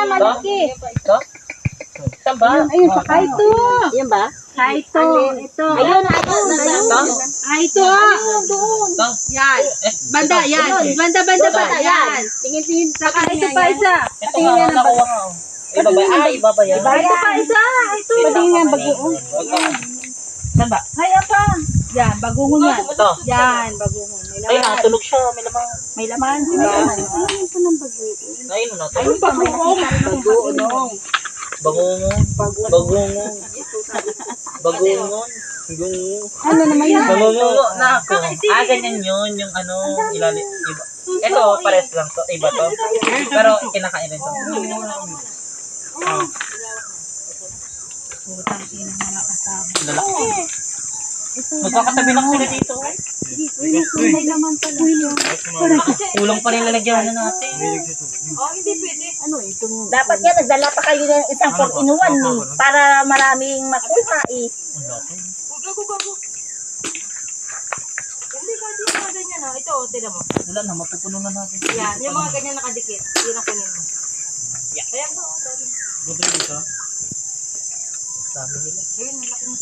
malaki. Ito? Saan ba? Ayun, sa kaito. Yan ba? Kaito. Ito. Ayun, Ito? Kaito. Doon. Ito? Yan. Banda, yan. Banda. Yan. Tingin-tingin. Saka ito pa isa. Ito nga, nakuha nga. Iba ba? Iba ba yan? Ito pa isa. Ito. Patingin nga bagoong. Saan ba? Ay, apa. Yan, bagungon yan. Ito. Yan, bagungon. May Ay, laman. natulog siya. May lamang. May laman. Ano ito ng bagoong? Ayun, natulog. Ayun pa, may bagungon. Bagungon. Bagungon. Bagungon. Bagungon. Ano naman yan? Bagungon na ako. Ganyan yun. Yung ano, ilalim. Iba. Ito, pares lang to. Iba to. Pero, kinakain rin to. Lalaki. Magkakatabi lang sila dito. May laman pala. Kulang pa rin lalagyan na natin. Ano itong... Dapat yan, nagdala pa kayo ng isang 4-in-1 para maraming makuha eh. Ang laki. Ito, tira mo. Wala na, mapupuno na natin. Yan, yung mga ganyan nakadikit. Yun ang kunin mo. Ayan po, dami. Dami nila. Ayun, ang laki ng